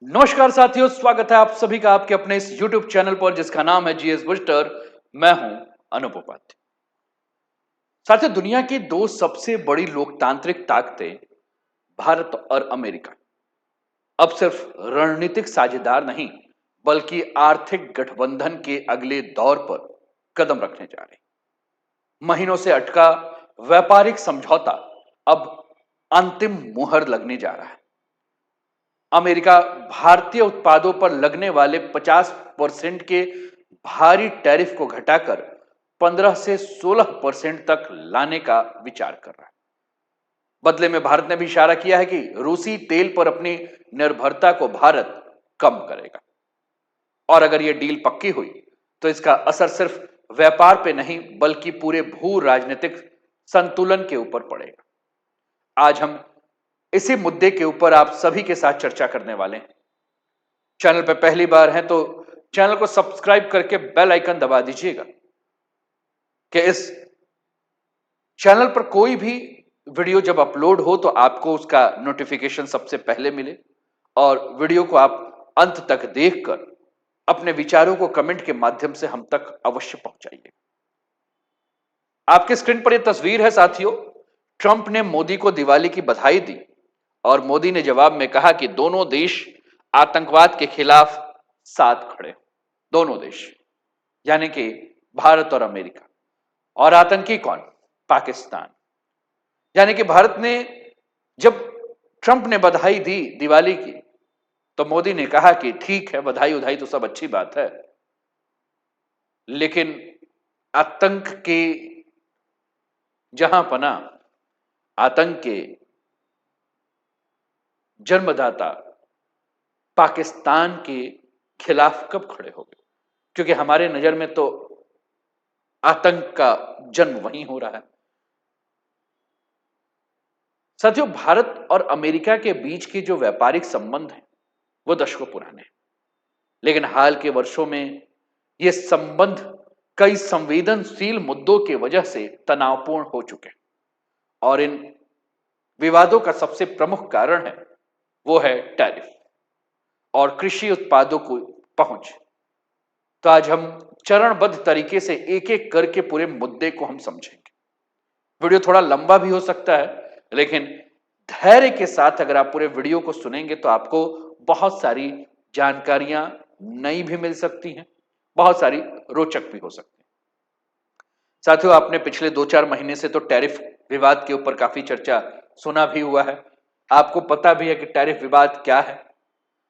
नमस्कार साथियों, स्वागत है आप सभी का आपके अपने इस YouTube चैनल पर जिसका नाम है जीएस बूस्टर। मैं हूं अनूप उपाध्याय। साथियों, दुनिया की दो सबसे बड़ी लोकतांत्रिक ताकतें भारत और अमेरिका अब सिर्फ रणनीतिक साझेदार नहीं बल्कि आर्थिक गठबंधन के अगले दौर पर कदम रखने जा रहे हैं। महीनों से अटका व्यापारिक समझौता अब अंतिम मुहर लगने जा रहा है। अमेरिका भारतीय उत्पादों पर लगने वाले 50% के भारी टैरिफ को घटाकर 15 से 16% तक लाने का विचार कर रहा है। बदले में भारत ने भी इशारा किया है कि रूसी तेल पर अपनी निर्भरता को भारत कम करेगा। और अगर यह डील पक्की हुई तो इसका असर सिर्फ व्यापार पे नहीं बल्कि पूरे भू राजनीतिक संतुलन के ऊपर पड़ेगा। आज हम इसी मुद्दे के ऊपर आप सभी के साथ चर्चा करने वाले हैं। चैनल पर पहली बार हैं तो चैनल को सब्सक्राइब करके बेल आइकन दबा दीजिएगा कि इस चैनल पर कोई भी वीडियो जब अपलोड हो तो आपको उसका नोटिफिकेशन सबसे पहले मिले और वीडियो को आप अंत तक देखकर अपने विचारों को कमेंट के माध्यम से हम तक अवश्य पहुंचाइए। आपके स्क्रीन पर यह तस्वीर है साथियों। ट्रंप ने मोदी को दिवाली की बधाई दी और मोदी ने जवाब में कहा कि दोनों देश आतंकवाद के खिलाफ साथ खड़े। दोनों देश यानी कि भारत और अमेरिका। और आतंकी कौन? पाकिस्तान। यानी कि भारत ने जब ट्रंप ने बधाई दी दिवाली की तो मोदी ने कहा कि ठीक है, बधाई उधाई तो सब अच्छी बात है, लेकिन आतंक के जहां पना, आतंक के जन्मदाता पाकिस्तान के खिलाफ कब खड़े हो गए? क्योंकि हमारे नजर में तो आतंक का जन्म वहीं हो रहा है। साथियों, भारत और अमेरिका के बीच के जो व्यापारिक संबंध हैं वो दशकों पुराने हैं, लेकिन हाल के वर्षों में ये संबंध कई संवेदनशील मुद्दों की वजह से तनावपूर्ण हो चुके हैं। और इन विवादों का सबसे प्रमुख कारण है वो है टैरिफ और कृषि उत्पादों को पहुंच। तो आज हम चरणबद्ध तरीके से एक एक करके पूरे मुद्दे को हम समझेंगे। वीडियो थोड़ा लंबा भी हो सकता है, लेकिन धैर्य के साथ अगर आप पूरे वीडियो को सुनेंगे तो आपको बहुत सारी जानकारियां नई भी मिल सकती हैं, बहुत सारी रोचक भी हो सकती हैं। साथियों, आपने पिछले 2-4 महीने से तो टैरिफ विवाद के ऊपर काफी चर्चा सुना भी हुआ है। आपको पता भी है कि टैरिफ विवाद क्या है,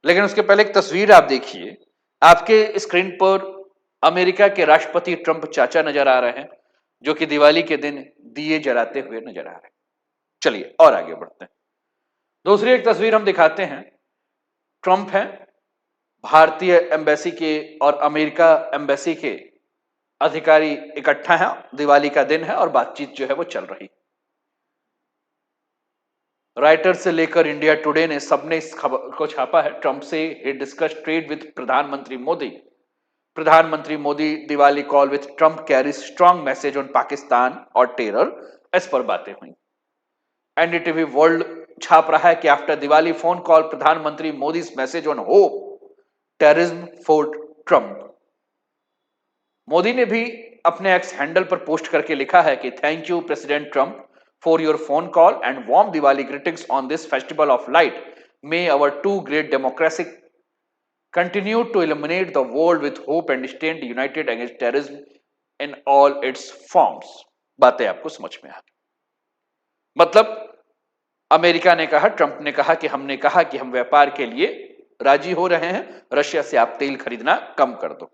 लेकिन उसके पहले एक तस्वीर आप देखिए। आपके स्क्रीन पर अमेरिका के राष्ट्रपति ट्रंप चाचा नजर आ रहे हैं, जो कि दिवाली के दिन दिए जलाते हुए नजर आ रहे हैं। चलिए और आगे बढ़ते हैं। दूसरी एक तस्वीर हम दिखाते हैं। ट्रंप हैं, भारतीय एम्बेसी के और अमेरिका एम्बेसी के अधिकारी इकट्ठा हैं, दिवाली का दिन है और बातचीत जो है वो चल रही। राइटर से लेकर इंडिया टुडे ने सबने इस खबर को छापा है। ट्रंप से ही डिस्कस ट्रेड विद प्रधानमंत्री मोदी। प्रधानमंत्री Modi Diwali call with Trump carry strong message on Pakistan और टेरर, इस पर बातें हुई। एनडीटीवी वर्ल्ड छाप रहा है कि आफ्टर दिवाली फोन कॉल प्रधानमंत्री Modi message on hope terrorism for Trump. Modi ने भी अपने एक्स हैंडल पर पोस्ट करके लिखा है कि thank you president Trump for your phone call and warm Diwali greetings on this festival of light. May our two great democracy continue to illuminate the world with hope and stand united against terrorism in all its forms। बातें आपको समझ में आ गई। मतलब America ने कहा, Trump ने कहा कि हमने कहा कि हम व्यापार के लिए राजी हो रहे हैं, रशिया से आप तेल खरीदना कम कर दो।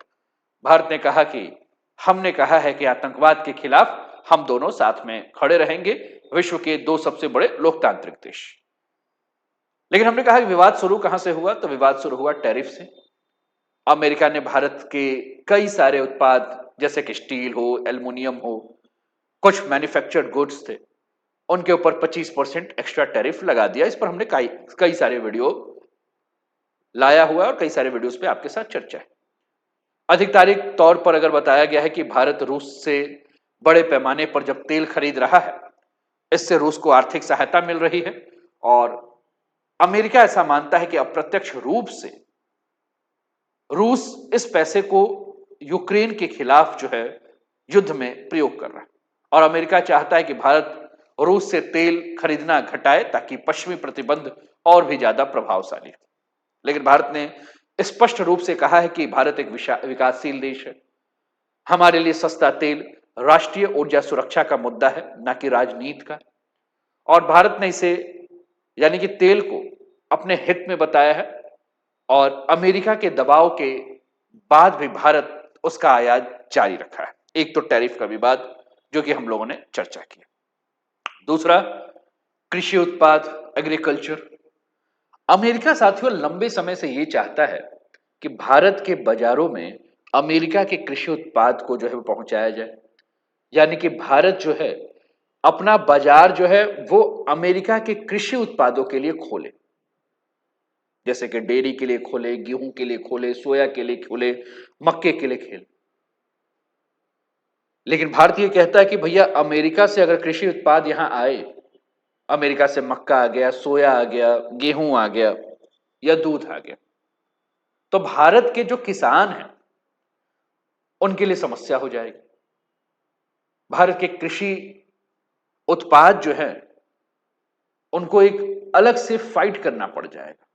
भारत ने कहा कि हमने कहा है कि आतंकवाद के खिलाफ हम दोनों साथ में खड़े रहेंगे, विश्व के दो सबसे बड़े लोकतांत्रिक देश। लेकिन हमने कहा कि विवाद शुरू कहां से हुआ? तो विवाद शुरू हुआ टैरिफ से। अमेरिका ने भारत के कई सारे उत्पाद जैसे कि स्टील हो, एल्युमिनियम हो, कुछ मैन्युफैक्चर्ड गुड्स थे, उनके ऊपर 25% एक्स्ट्रा टैरिफ लगा दिया। इस पर हमने कई सारे वीडियो लाया हुआ है और कई सारे वीडियोस पे आपके साथ चर्चा है। आधिकारिक तौर पर अगर बताया गया है कि भारत रूस से बड़े पैमाने पर जब तेल खरीद रहा है, इससे रूस को आर्थिक सहायता मिल रही है और अमेरिका ऐसा मानता है कि अप्रत्यक्ष रूप से रूस इस पैसे को यूक्रेन के खिलाफ जो है युद्ध में प्रयोग कर रहा है और अमेरिका चाहता है कि भारत रूस से तेल खरीदना घटाए ताकि पश्चिमी प्रतिबंध और भी ज्यादा प्रभावशाली हो। लेकिन भारत ने स्पष्ट रूप से कहा है कि भारत एक विकासशील देश है। हमारे लिए सस्ता तेल राष्ट्रीय ऊर्जा सुरक्षा का मुद्दा है, ना कि राजनीति का। और भारत ने इसे यानी कि तेल को अपने हित में बताया है और अमेरिका के दबाव के बाद भी भारत उसका आयात जारी रखा है। एक तो टैरिफ का विवाद जो कि हम लोगों ने चर्चा की। दूसरा, कृषि उत्पाद, एग्रीकल्चर। अमेरिका साथियों लंबे समय से ये चाहता है कि भारत के बाजारों में अमेरिका के कृषि उत्पाद को जो है वो पहुंचाया जाए, यानी कि भारत जो है अपना बाजार जो है वो अमेरिका के कृषि उत्पादों के लिए खोले, जैसे कि डेयरी के लिए खोले, गेहूं के लिए खोले, सोया के लिए खोले, मक्के के लिए खेले। लेकिन भारत ये कहता है कि भैया अमेरिका से अगर कृषि उत्पाद यहां आए, अमेरिका से मक्का आ गया, सोया आ गया, गेहूं आ गया या दूध आ गया, तो भारत के जो किसान हैं उनके लिए समस्या हो जाएगी। भारत के कृषि उत्पाद जो है उनको एक अलग से फाइट करना पड़ जाएगा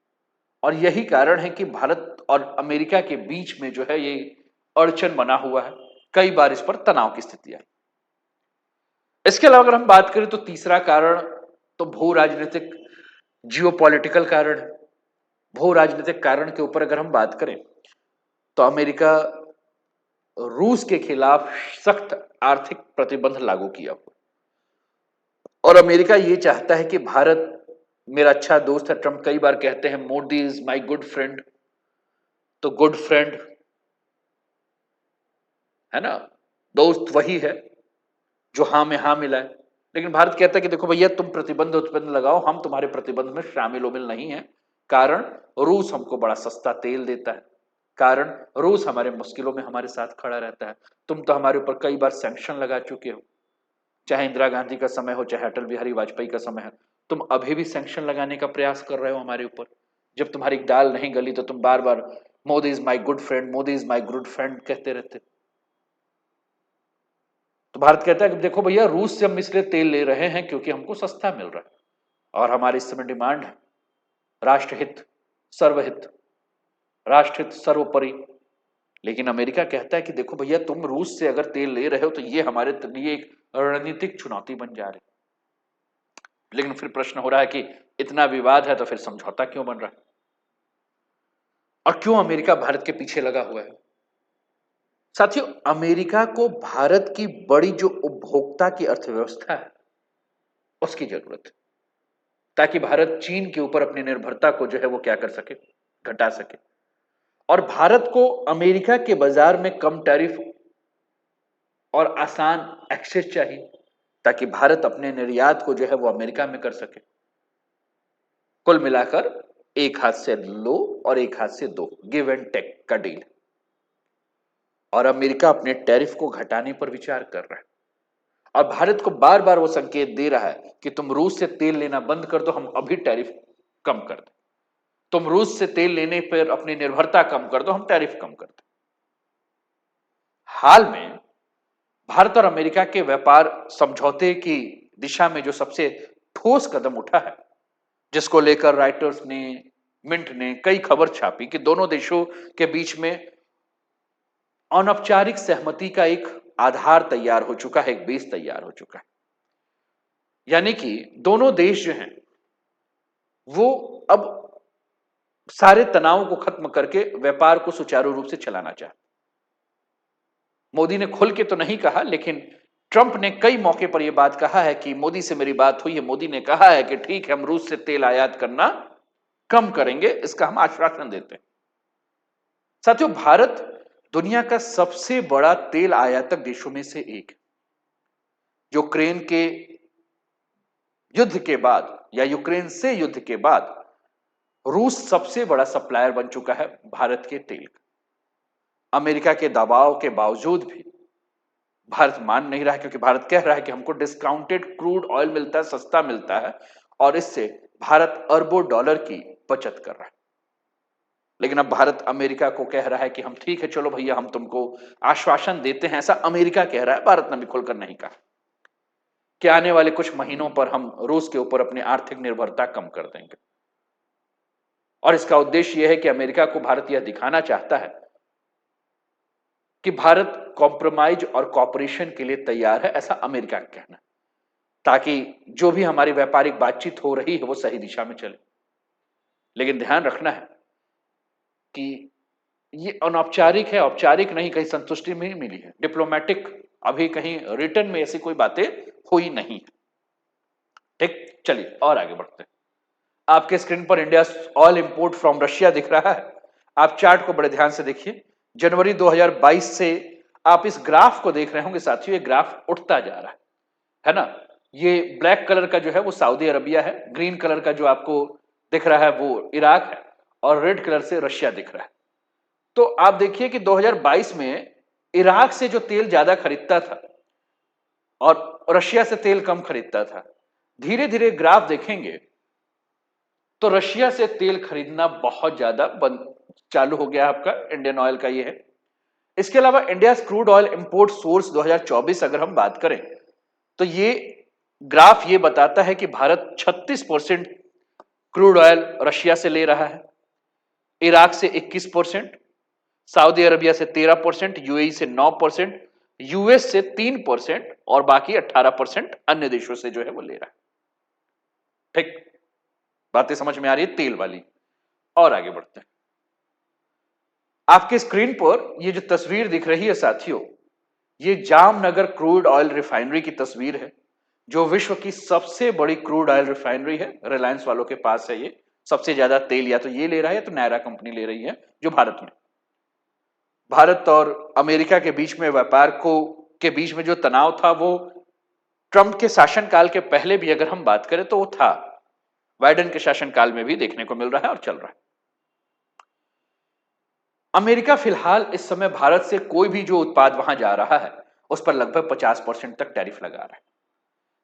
और यही कारण है कि भारत और अमेरिका के बीच में जो है ये अड़चन बना हुआ है। कई बार इस पर तनाव की स्थिति आई। इसके अलावा अगर हम बात करें तो तीसरा कारण तो भू राजनीतिक, जियोपॉलिटिकल कारण है। भू राजनीतिक कारण के ऊपर अगर हम बात करें तो अमेरिका रूस के खिलाफ सख्त आर्थिक प्रतिबंध लागू किया हुआ और अमेरिका ये चाहता है कि भारत मेरा अच्छा दोस्त है। ट्रंप कई बार कहते हैं Modi is my good friend, तो गुड फ्रेंड है ना, दोस्त वही है जो हां में हां मिलाए। लेकिन भारत कहता है कि देखो भैया तुम प्रतिबंध उत्पन्न लगाओ, हम तुम्हारे प्रतिबंध में शामिल नहीं है। कारण रूस हमको बड़ा सस्ता तेल देता है, कारण रूस हमारे मुश्किलों में हमारे साथ खड़ा रहता है। तुम तो हमारे ऊपर कई बार सैंक्शन लगा चुके हो, चाहे इंदिरा गांधी का समय हो, चाहे अटल बिहारी वाजपेयी का समय है, तुम अभी भी सैंक्शन लगाने का प्रयास कर रहे हो हमारे ऊपर। जब तुम्हारी दाल नहीं गली तो तुम बार बार Modi is my good friend, Modi is my good friend कहते रहते। तो भारत कहता है कि देखो भैया रूस से हम इसलिए तेल ले रहे हैं क्योंकि हमको सस्ता मिल रहा है और हमारी इस समय डिमांड है राष्ट्रहित, सर्वहित, राष्ट्रहित सर्वोपरि। लेकिन अमेरिका कहता है कि देखो भैया तुम रूस से अगर तेल ले रहे हो तो ये हमारे लिए एक रणनीतिक चुनौती बन जा रही। लेकिन फिर प्रश्न हो रहा है कि इतना विवाद है तो फिर समझौता क्यों बन रहा है और क्यों अमेरिका भारत के पीछे लगा हुआ है। साथियों अमेरिका को भारत की बड़ी जो उपभोक्ता की अर्थव्यवस्था है उसकी जरूरत है, ताकि भारत चीन के ऊपर अपनी निर्भरता को जो है वो क्या कर सके, घटा सके। और भारत को अमेरिका के बाजार में कम टैरिफ और आसान एक्सेस चाहिए ताकि भारत अपने निर्यात को जो है वो अमेरिका में कर सके। कुल मिलाकर एक हाथ से लो और एक हाथ से दो, गिव एंड टेक का डील। और अमेरिका अपने टैरिफ को घटाने पर विचार कर रहा है और भारत को बार बार वो संकेत दे रहा है कि तुम रूस से तेल लेना बंद कर दो, हम अभी टैरिफ कम कर दो। तुम रूस से तेल लेने पर अपनी निर्भरता कम कर दो, हम टैरिफ कम कर दो। हाल में भारत और अमेरिका के व्यापार समझौते की दिशा में जो सबसे ठोस कदम उठा है, जिसको लेकर राइटर्स ने, मिंट ने कई खबर छापी कि दोनों देशों के बीच में अनौपचारिक सहमति का एक आधार तैयार हो चुका है, एक बेस तैयार हो चुका है। यानी कि दोनों देश जो हैं वो अब सारे तनाव को खत्म करके व्यापार को सुचारू रूप से चलाना चाहते। मोदी ने खुल के तो नहीं कहा, लेकिन ट्रंप ने कई मौके पर यह बात कहा है कि मोदी से मेरी बात हुई है, मोदी ने कहा है कि ठीक है हम रूस से तेल आयात करना कम करेंगे, इसका हम आश्वासन देते हैं। साथियों भारत दुनिया का सबसे बड़ा तेल आयातक देशों में से एक है। यूक्रेन के युद्ध के बाद या यूक्रेन से युद्ध के बाद रूस सबसे बड़ा सप्लायर बन चुका है भारत के तेल का। अमेरिका के दबाव के बावजूद भी भारत मान नहीं रहा, क्योंकि भारत कह रहा है कि हमको डिस्काउंटेड क्रूड ऑयल मिलता है, सस्ता मिलता है और इससे भारत अरबों डॉलर की बचत कर रहा है। लेकिन अब भारत अमेरिका को कह रहा है कि हम ठीक है, चलो भैया हम तुमको आश्वासन देते हैं, ऐसा अमेरिका कह रहा है, भारत ने भी खुलकर नहीं कहा कि आने वाले कुछ महीनों पर हम रूस के ऊपर अपनी आर्थिक निर्भरता कम कर देंगे। और इसका उद्देश्य यह है कि अमेरिका को भारत यह दिखाना चाहता है कि भारत कॉम्प्रोमाइज और कॉपरेशन के लिए तैयार है, ऐसा अमेरिका का कहना है, ताकि जो भी हमारी व्यापारिक बातचीत हो रही है वो सही दिशा में चले। लेकिन ध्यान रखना है कि ये अनौपचारिक है, औपचारिक नहीं, कहीं संतुष्टि नहीं मिली है, डिप्लोमेटिक अभी कहीं रिटर्न में ऐसी कोई बातें हुई नहीं। ठीक, चलिए और आगे बढ़ते हैं। आपके स्क्रीन पर India all import from Russia दिख रहा है। आप चार्ट को बड़े ध्यान से देखिए। जनवरी 2022 से आप इस ग्राफ को देख रहे होंगे साथियों, ये ग्राफ उठता जा रहा है ना। ये ब्लैक कलर का जो है वो सऊदी अरबिया है, ग्रीन कलर का जो आपको दिख रहा है वो इराक है, और रेड कलर से रशिया दिख रहा है। तो आप देखिए कि 2022 में इराक से जो तेल ज्यादा खरीदता था और रशिया से तेल कम खरीदता था, धीरे धीरे ग्राफ देखेंगे तो रशिया से तेल खरीदना बहुत ज्यादा बंद चालू हो गया आपका इंडियन ऑयल का ये है। इसके अलावा India crude oil import source 2024 अगर हम बात करें तो ये ग्राफ ये बताता है कि भारत 36% क्रूड ऑयल रशिया से ले रहा है, इराक से 21%, सऊदी अरबिया से 13%, यूएई से 9%, यूएस से 3% और बाकी 18% अन्य देशों से जो है वो ले रहा है। ठीक, बातें समझ में आ रही है तेल वाली। और आगे बढ़ते हैं। आपके स्क्रीन पर ये जो तस्वीर दिख रही है साथियों, ये जामनगर क्रूड ऑयल रिफाइनरी की तस्वीर है, जो विश्व की सबसे बड़ी क्रूड ऑयल रिफाइनरी है। रिलायंस वालों के पास है ये, सबसे ज्यादा तेल या तो ये ले रहा है या तो नायरा कंपनी ले रही है, जो भारत और अमेरिका के बीच में व्यापार को के बीच में जो तनाव था वो ट्रंप के शासनकाल के पहले भी अगर हम बात करें तो वो था, बाइडेन के शासनकाल में भी देखने को मिल रहा है और चल रहा है। अमेरिका फिलहाल इस समय भारत से कोई भी जो उत्पाद वहां जा रहा है उस पर लगभग 50% तक टैरिफ लगा रहा है।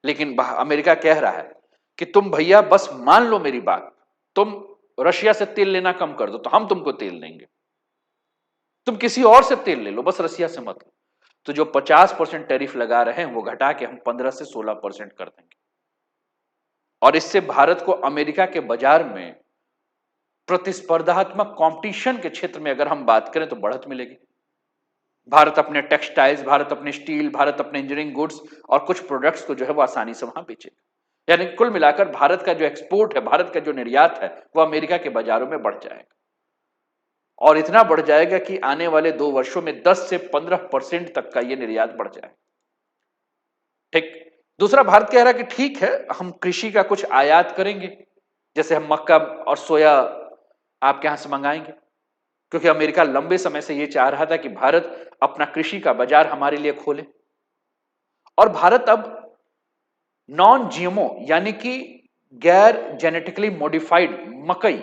लेकिन अमेरिका कह रहा है कि तुम भैया बस मान लो मेरी बात, तुम रशिया से तेल लेना कम कर दो तो हम तुमको तेल देंगे, तुम किसी और से तेल ले लो, बस रशिया से मत लो। तो जो 50% टैरिफ लगा रहे हैं वो घटा के हम 15 से 16% कर देंगे, और इससे भारत को अमेरिका के बाजार में प्रतिस्पर्धात्मक कंपटीशन के क्षेत्र में अगर हम बात करें तो बढ़त मिलेगी। भारत अपने टेक्सटाइल्स, भारत अपने स्टील, भारत अपने इंजीनियरिंग गुड्स और कुछ प्रोडक्ट्स को जो है वो आसानी से वहां बेचेगा। यानी कुल मिलाकर भारत का जो एक्सपोर्ट है, भारत का जो निर्यात है वो अमेरिका के बाजारों में बढ़ जाएगा, और इतना बढ़ जाएगा कि आने वाले 2 वर्षों में 10 से 15% तक का ये निर्यात बढ़ जाएगा। ठीक, दूसरा भारत कह रहा है कि ठीक है हम कृषि का कुछ आयात करेंगे, जैसे हम मक्का और सोया आपके यहां से मंगाएंगे, क्योंकि अमेरिका लंबे समय से यह चाह रहा था कि भारत अपना कृषि का बाजार हमारे लिए खोले। और भारत अब नॉन जीएमओ यानी कि गैर जेनेटिकली मॉडिफाइड मकई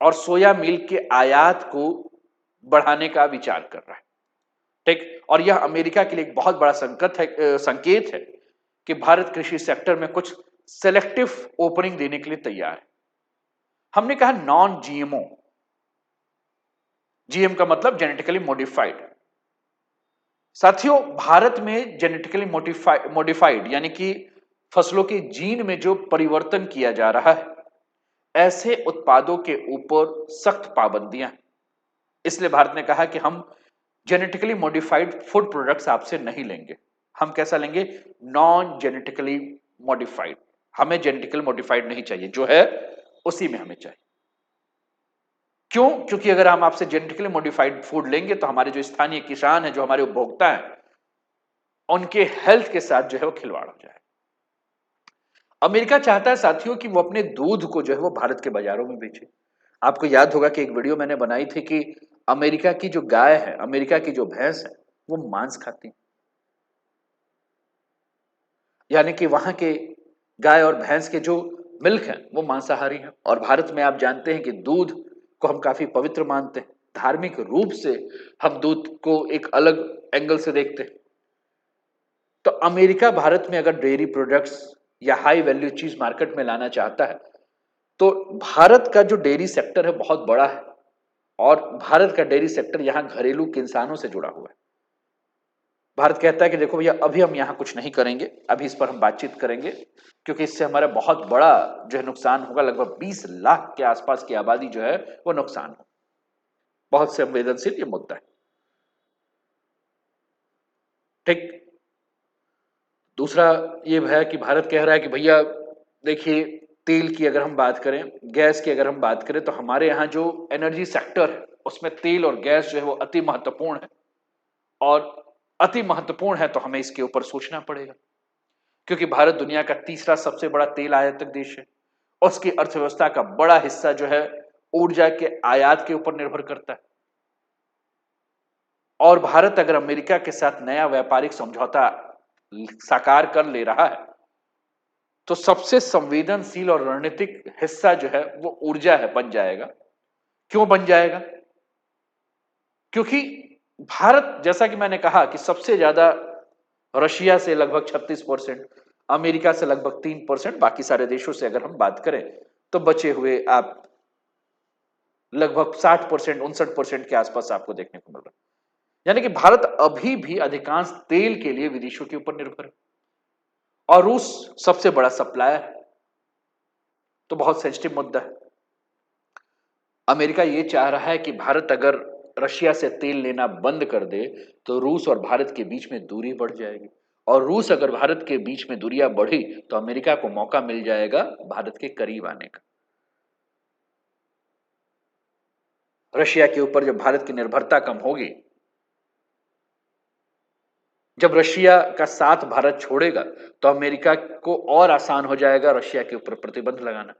और सोया मिल्क के आयात को बढ़ाने का विचार कर रहा है। ठीक, और यह अमेरिका के लिए एक बहुत बड़ा संकेत है कि भारत कृषि सेक्टर में कुछ सेलेक्टिव ओपनिंग देने के लिए तैयार है। हमने कहा नॉन जीएमओ, जीएम का मतलब जेनेटिकली मॉडिफाइड। साथियों, भारत में जेनेटिकली मॉडिफाइड यानी कि फसलों के जीन में जो परिवर्तन किया जा रहा है, ऐसे उत्पादों के ऊपर सख्त पाबंदियां हैं। इसलिए भारत ने कहा कि हम जेनेटिकली मॉडिफाइड फूड प्रोडक्ट्स आपसे नहीं लेंगे। हम कैसा लेंगे? Non genetically modified. हमें जेनेटिकली मॉडिफाइड नहीं चाहिए, जो है उसी में हमें चाहिए। क्यों? क्योंकि अगर हम आपसे जेनेटिकली मॉडिफाइड फूड लेंगे तो हमारे जो स्थानीय किसान हैं, जो हमारे उपभोक्ता हैं, उनके हेल्थ के साथ जो है वो खिलवाड़ हो जाए। अमेरिका चाहता है साथियों कि वो अपने दूध को जो है वो भारत के बाजारों में बेचे। आपको याद होगा कि एक वीडियो मैंने बनाई थी कि अमेरिका की जो गाय है, अमेरिका की जो भैंस है, वो मांस खाती है। यानी कि वहां के गाय और भैंस के जो मिल्क है वो मांसाहारी है। और भारत में आप जानते हैं कि दूध को हम काफी पवित्र मानते हैं, धार्मिक रूप से हम दूध को एक अलग एंगल से देखते हैं। तो अमेरिका भारत में अगर डेयरी प्रोडक्ट्स या हाई वैल्यू चीज मार्केट में लाना चाहता है, तो भारत का जो डेयरी सेक्टर है बहुत बड़ा है और भारत का डेयरी सेक्टर यहां घरेलू किसानों से जुड़ा हुआ है। भारत कहता है कि देखो भैया अभी हम यहां कुछ नहीं करेंगे, अभी इस पर हम बातचीत करेंगे, क्योंकि इससे हमारा बहुत बड़ा जो है नुकसान होगा, लगभग 20 लाख के आसपास की आबादी जो है वो नुकसान हो। बहुत संवेदनशील ये मुद्दा है। ठीक। दूसरा ये है कि भारत कह रहा है कि भैया देखिए, तेल की अगर हम बात करें, गैस की अगर हम बात करें, तो हमारे यहाँ जो एनर्जी सेक्टर है उसमें तेल और गैस जो है वो अति महत्वपूर्ण है, और अति महत्वपूर्ण है तो हमें इसके ऊपर सोचना पड़ेगा, क्योंकि भारत दुनिया का तीसरा सबसे बड़ा तेल आयातक देश है। उसकी अर्थव्यवस्था का बड़ा हिस्सा जो है ऊर्जा के आयात के ऊपर निर्भर करता है, और भारत अगर अमेरिका के साथ नया व्यापारिक समझौता साकार कर ले रहा है, तो सबसे संवेदनशील और रणनीतिक हिस्सा जो है वो ऊर्जा है, बन जाएगा। क्यों बन जाएगा? क्योंकि भारत, जैसा कि मैंने कहा कि सबसे ज्यादा रशिया से लगभग 36%, अमेरिका से लगभग 3%, बाकी सारे देशों से अगर हम बात करें तो बचे हुए आप लगभग 60%, 59% के आसपास आपको देखने को मिल रहा है। यानी कि भारत अभी भी अधिकांश तेल के लिए विदेशों के ऊपर निर्भर है, और रूस सबसे बड़ा सप्लायर है। तो बहुत सेंसिटिव मुद्दा है। अमेरिका ये चाह रहा है कि भारत अगर रशिया से तेल लेना बंद कर दे तो रूस और भारत के बीच में दूरी बढ़ जाएगी, और रूस अगर भारत के बीच में दूरियां बढ़ी तो अमेरिका को मौका मिल जाएगा भारत के करीब आने का। रशिया के ऊपर जब भारत की निर्भरता कम होगी, जब रशिया का साथ भारत छोड़ेगा, तो अमेरिका को और आसान हो जाएगा रशिया के ऊपर प्रतिबंध लगाना।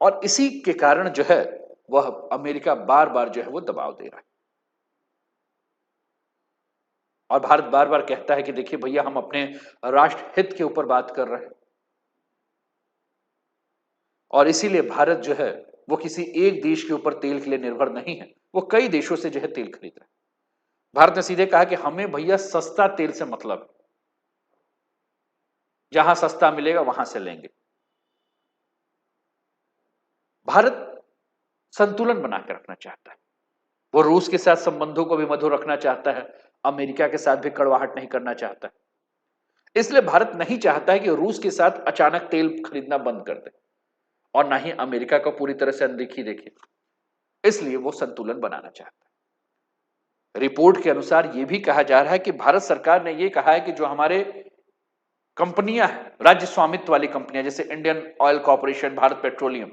और इसी के कारण जो है वह अमेरिका बार बार जो है वो दबाव दे रहा है, और भारत बार बार कहता है कि देखिए भैया हम अपने राष्ट्र हित के ऊपर बात कर रहे हैं, और इसीलिए भारत जो है वो किसी एक देश के ऊपर तेल के लिए निर्भर नहीं है, वो कई देशों से जो है तेल खरीद रहा है। भारत ने सीधे कहा कि हमें भैया सस्ता तेल से मतलब है, जहां सस्ता मिलेगा वहां से लेंगे। भारत संतुलन बनाकर रखना चाहता है, वो रूस के साथ संबंधों को भी मधुर रखना चाहता है, अमेरिका के साथ भी कड़वाहट नहीं करना चाहता है। इसलिए भारत नहीं चाहता है कि रूस के साथ अचानक तेल खरीदना बंद कर दे, और ना ही अमेरिका को पूरी तरह से अनदेखी देखे। इसलिए वो संतुलन बनाना चाहता है। रिपोर्ट के अनुसार यह भी कहा जा रहा है कि भारत सरकार ने यह कहा है कि जो हमारे कंपनियां हैं, राज्य स्वामित्व वाली कंपनियां, जैसे Indian oil corporation, Bharat petroleum,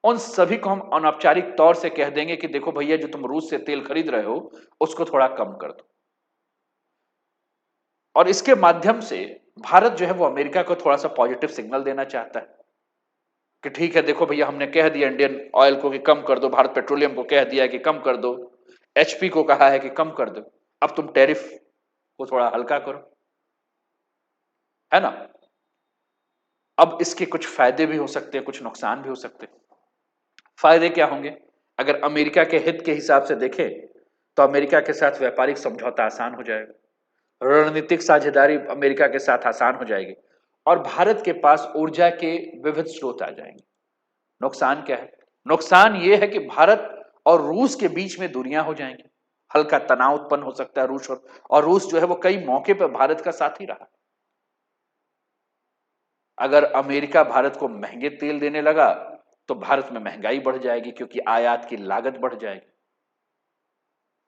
उन सभी को हम अनौपचारिक तौर से कह देंगे कि देखो भैया जो तुम रूस से तेल खरीद रहे हो उसको थोड़ा कम कर दो। और इसके माध्यम से भारत जो है वो अमेरिका को थोड़ा सा पॉजिटिव सिग्नल देना चाहता है कि ठीक है देखो भैया हमने कह दिया इंडियन ऑयल को कि कम कर दो, भारत पेट्रोलियम को कह दिया कि कम कर दो, एचपी को कहा है कि कम कर दो, अब तुम टैरिफ को थोड़ा हल्का करो, है ना। अब इसके कुछ फायदे भी हो सकते हैं, कुछ नुकसान भी हो सकते हैं। फायदे क्या होंगे? अगर अमेरिका के हित के हिसाब से देखें तो अमेरिका के साथ व्यापारिक समझौता आसान हो जाएगा, रणनीतिक साझेदारी अमेरिका के साथ आसान हो जाएगी, और भारत के पास ऊर्जा के विविध स्रोत आ जाएंगे। नुकसान क्या है? नुकसान यह है कि भारत और रूस के बीच में दूरियां हो जाएंगी, हल्का तनाव उत्पन्न हो सकता है रूस और रूस जो है वो कई मौके पर भारत का साथी रहा। अगर अमेरिका भारत को महंगे तेल देने लगा तो भारत में महंगाई बढ़ जाएगी, क्योंकि आयात की लागत बढ़ जाएगी,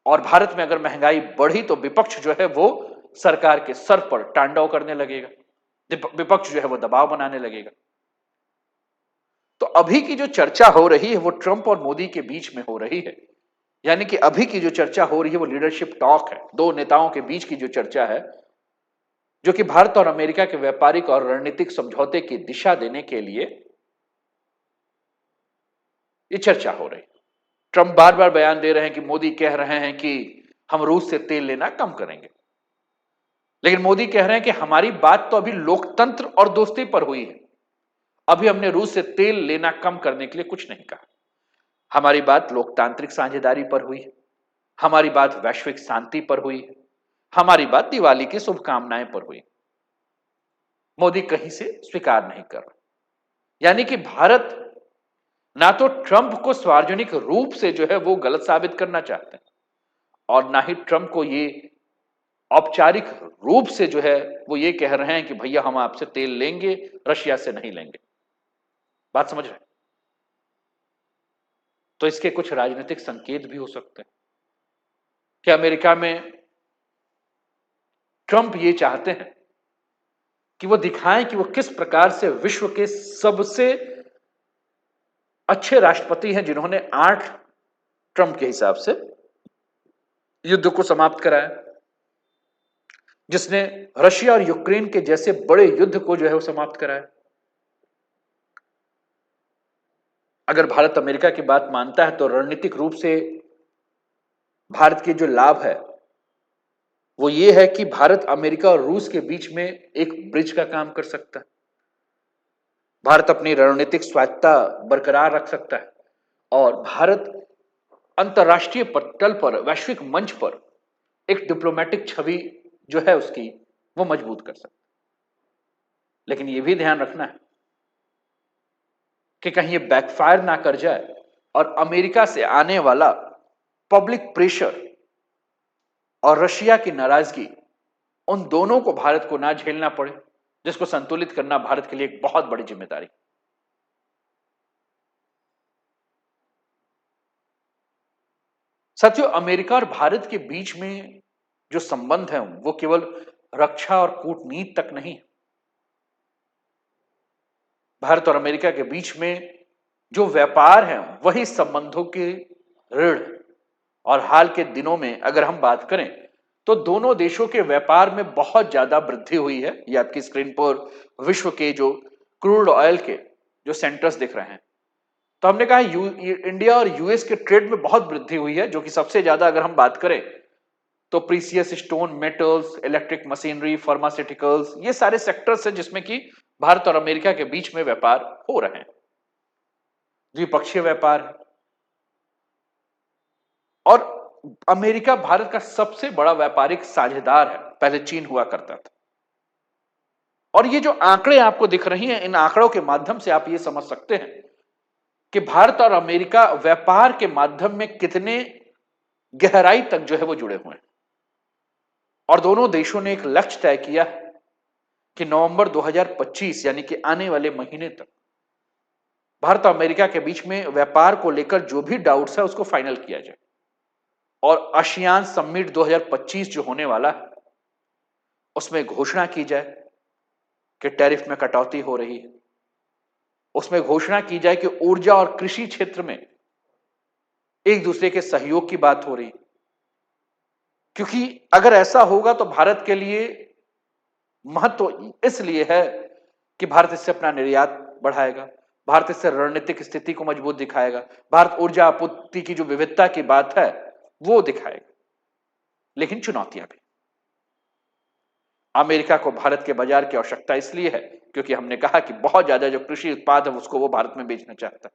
और भारत में अगर महंगाई बढ़ी तो विपक्ष जो है वो सरकार के सर पर तांडव करने लगेगा, विपक्ष जो है वो दबाव बनाने लगेगा। तो अभी की जो चर्चा हो रही है वो ट्रंप और मोदी के बीच में हो रही है, यानी कि अभी की जो चर्चा हो रही है वो लीडरशिप टॉक है, दो नेताओं के बीच की जो चर्चा है, जो कि भारत और अमेरिका के व्यापारिक और रणनीतिक समझौते की दिशा देने के लिए ये चर्चा हो रही है। ट्रंप बार बार बयान दे रहे हैं कि मोदी कह रहे हैं कि हम रूस से तेल लेना कम करेंगे, लेकिन मोदी कह रहे हैं कि हमारी बात तो अभी लोकतंत्र और दोस्ती पर हुई है, अभी हमने रूस से तेल लेना कम करने के लिए कुछ नहीं कहा। हमारी बात लोकतांत्रिक साझेदारी पर हुई है, हमारी बात वैश्विक शांति पर हुई है, हमारी बात दिवाली की शुभकामनाएं पर हुई। मोदी कहीं से स्वीकार नहीं कर रहा। यानी कि भारत ना तो ट्रंप को सार्वजनिक रूप से जो है वो गलत साबित करना चाहते हैं और ना ही ट्रंप को ये औपचारिक रूप से जो है वो ये कह रहे हैं कि भैया हम आपसे तेल लेंगे, रशिया से नहीं लेंगे। बात समझ रहे हैं? तो इसके कुछ राजनीतिक संकेत भी हो सकते हैं कि अमेरिका में ट्रंप ये चाहते हैं कि वो दिखाएं कि वो किस प्रकार से विश्व के सबसे अच्छे राष्ट्रपति हैं जिन्होंने 8 ट्रंप के हिसाब से युद्ध को समाप्त कराया, जिसने रशिया और यूक्रेन के जैसे बड़े युद्ध को जो है वो समाप्त कराया। अगर भारत अमेरिका की बात मानता है तो रणनीतिक रूप से भारत के जो लाभ है वो ये है कि भारत अमेरिका और रूस के बीच में एक ब्रिज का काम कर सकता है। भारत अपनी रणनीतिक स्वायत्तता बरकरार रख सकता है और भारत अंतर्राष्ट्रीय तल पर, वैश्विक मंच पर एक डिप्लोमेटिक छवि जो है उसकी वो मजबूत कर सकता है। लेकिन यह भी ध्यान रखना है कि कहीं ये बैकफायर ना कर जाए और अमेरिका से आने वाला पब्लिक प्रेशर और रशिया की नाराजगी उन दोनों को भारत को ना झेलना पड़े, जिसको संतुलित करना भारत के लिए एक बहुत बड़ी जिम्मेदारी। साथियों, अमेरिका और भारत के बीच में जो संबंध है वो केवल रक्षा और कूटनीति तक नहीं। भारत और अमेरिका के बीच में जो व्यापार है वही संबंधों के ऋण। और हाल के दिनों में अगर हम बात करें तो दोनों देशों के व्यापार में बहुत ज्यादा वृद्धि हुई है। ये आपकी स्क्रीन पर विश्व के जो क्रूड ऑयल के जो सेंटर्स दिख रहे हैं, तो हमने कहा इंडिया और यूएस के ट्रेड में बहुत वृद्धि हुई है, जो कि सबसे ज्यादा अगर हम बात करें तो precious stone, metals, electric machinery, pharmaceuticals, ये सारे सेक्टर्स हैं जिसमें कि भारत और अमेरिका के बीच में व्यापार हो रहे हैं। द्विपक्षीय व्यापार है और अमेरिका भारत का सबसे बड़ा व्यापारिक साझेदार है। पहले चीन हुआ करता था। और ये जो आंकड़े आपको दिख रही हैं, इन आंकड़ों के माध्यम से आप ये समझ सकते हैं कि भारत और अमेरिका व्यापार के माध्यम में कितने गहराई तक जो है वो जुड़े हुए हैं। और दोनों देशों ने एक लक्ष्य तय किया कि नवंबर 2025 यानी कि आने वाले महीने तक भारत और अमेरिका के बीच में व्यापार को लेकर जो भी डाउट्स है उसको फाइनल किया जाए। और आसियान समिट 2025 जो होने वाला है उसमें घोषणा की जाए कि टैरिफ में कटौती हो रही है। उसमें घोषणा की जाए कि ऊर्जा और कृषि क्षेत्र में एक दूसरे के सहयोग की बात हो रही, क्योंकि अगर ऐसा होगा तो भारत के लिए महत्व इसलिए है कि भारत इससे अपना निर्यात बढ़ाएगा, भारत इससे रणनीतिक स्थिति को मजबूत दिखाएगा, भारत ऊर्जा आपूर्ति की जो विविधता की बात है वो दिखाएगा। लेकिन चुनौतियां भी। अमेरिका को भारत के बाजार की आवश्यकता इसलिए है क्योंकि हमने कहा कि बहुत ज्यादा जो कृषि उत्पाद है उसको वो भारत में बेचना चाहता है,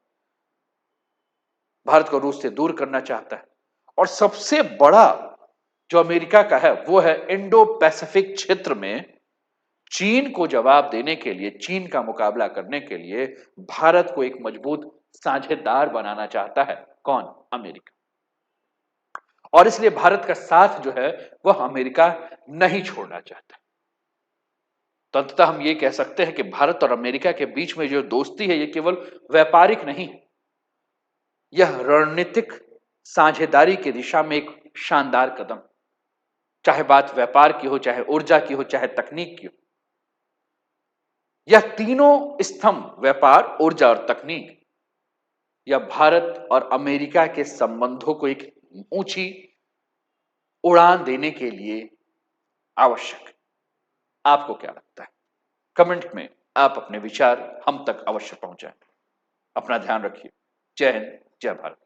भारत को रूस से दूर करना चाहता है। और सबसे बड़ा जो अमेरिका का है वो है इंडो पैसिफिक क्षेत्र में चीन को जवाब देने के लिए, चीन का मुकाबला करने के लिए भारत को एक मजबूत साझेदार बनाना चाहता है। कौन? अमेरिका। और इसलिए भारत का साथ जो है वह अमेरिका नहीं छोड़ना चाहता। तो अंततः हम ये कह सकते हैं कि भारत और अमेरिका के बीच में जो दोस्ती है ये केवल व्यापारिक नहीं, यह रणनीतिक साझेदारी की दिशा में एक शानदार कदम। चाहे बात व्यापार की हो, चाहे ऊर्जा की हो, चाहे तकनीक की हो, यह तीनों स्तंभ व्यापार, ऊर्जा और तकनीक यह भारत और अमेरिका के संबंधों को एक ऊंची उड़ान देने के लिए आवश्यक है। आपको क्या लगता है? कमेंट में आप अपने विचार हम तक अवश्य पहुंचाएं। अपना ध्यान रखिए। जय हिंद, जय भारत।